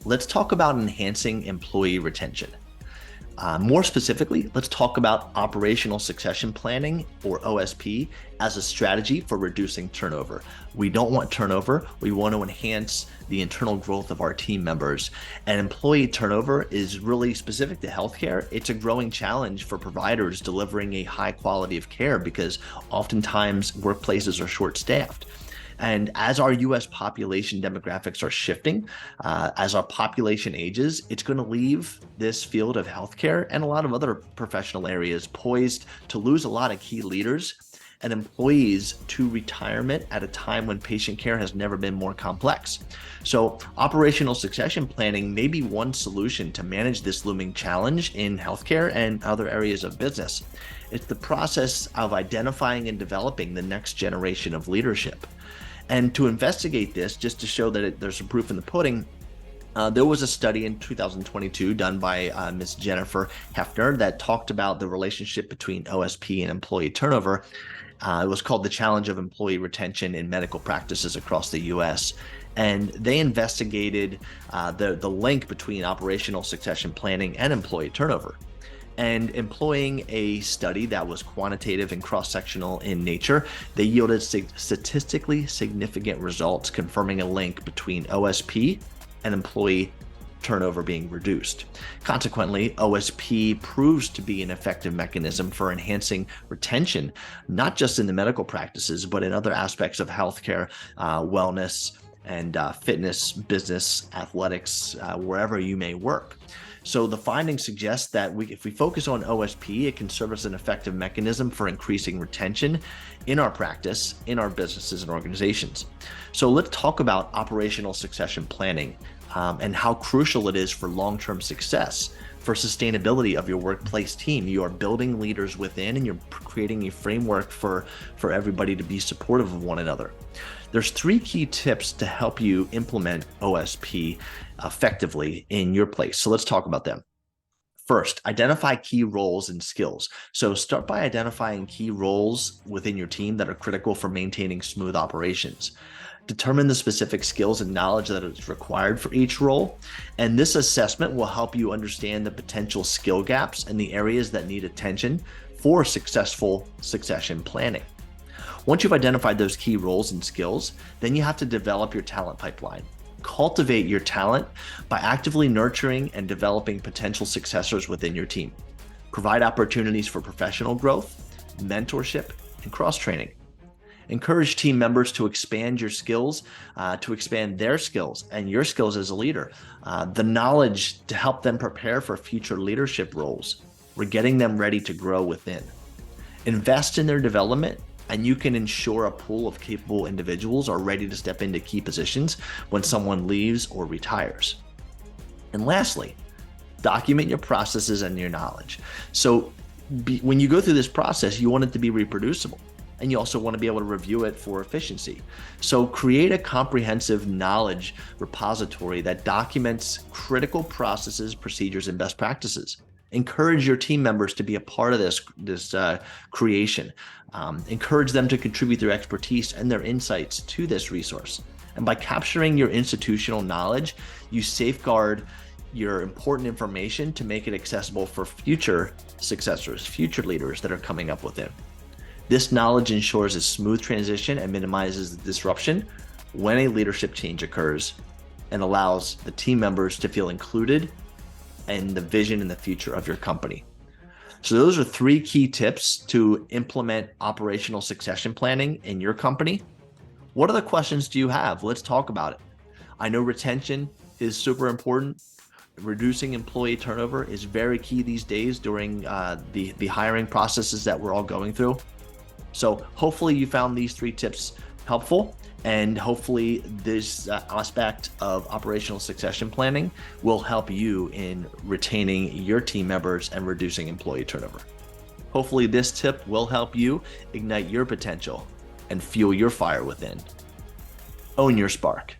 Let's talk about enhancing employee retention. More specifically, let's talk about operational succession planning, or OSP, as a strategy for reducing turnover. We don't want turnover. We want to enhance the internal growth of our team members. And employee turnover is really specific to healthcare. It's a growing challenge for providers delivering a high quality of care because oftentimes workplaces are short-staffed. And as our US population demographics are shifting, as our population ages, it's going to leave this field of healthcare and a lot of other professional areas poised to lose a lot of key leaders and employees to retirement at a time when patient care has never been more complex. So operational succession planning may be one solution to manage this looming challenge in healthcare and other areas of business. It's the process of identifying and developing the next generation of leadership. And to investigate this, just to show that there's some proof in the pudding, there was a study in 2022 done by Ms. Jennifer Hefner that talked about the relationship between OSP and employee turnover. It was called The Challenge of Employee Retention in Medical Practices Across the US. And they investigated the link between operational succession planning and employee turnover. And employing a study that was quantitative and cross-sectional in nature, they yielded statistically significant results confirming a link between OSP and employee turnover being reduced. Consequently, OSP proves to be an effective mechanism for enhancing retention, not just in the medical practices, but in other aspects of healthcare, wellness, and fitness, business, athletics, wherever you may work. So the findings suggest that if we focus on OSP, it can serve as an effective mechanism for increasing retention in our practice, in our businesses and organizations. So let's talk about operational succession planning and how crucial it is for long-term success, for sustainability of your workplace team. You are building leaders within, and you're creating a framework for everybody to be supportive of one another. There's 3 key tips to help you implement OSP effectively in your place. So let's talk about them. First, identify key roles and skills. So start by identifying key roles within your team that are critical for maintaining smooth operations. Determine the specific skills and knowledge that is required for each role. And this assessment will help you understand the potential skill gaps and the areas that need attention for successful succession planning. Once you've identified those key roles and skills, then you have to develop your talent pipeline. Cultivate your talent by actively nurturing and developing potential successors within your team. Provide opportunities for professional growth, mentorship, and cross-training. Encourage team members to expand your skills, to expand their skills and your skills as a leader, the knowledge to help them prepare for future leadership roles. We're getting them ready to grow within. Invest in their development, and you can ensure a pool of capable individuals are ready to step into key positions when someone leaves or retires. And lastly, document your processes and your knowledge. So when you go through this process, you want it to be reproducible, and you also want to be able to review it for efficiency. So create a comprehensive knowledge repository that documents critical processes, procedures, and best practices. Encourage your team members to be a part of this creation. Encourage them to contribute their expertise and their insights to this resource. And by capturing your institutional knowledge, you safeguard your important information to make it accessible for future successors, future leaders that are coming up within. This knowledge ensures a smooth transition and minimizes the disruption when a leadership change occurs, and allows the team members to feel included and the vision and the future of your company. So those are 3 key tips to implement operational succession planning in your company. What other questions do you have? Let's talk about it. I know retention is super important. Reducing employee turnover is very key these days during the hiring processes that we're all going through. So hopefully you found these 3 tips helpful, and hopefully this aspect of operational succession planning will help you in retaining your team members and reducing employee turnover. Hopefully this tip will help you ignite your potential and fuel your fire within. Own your spark.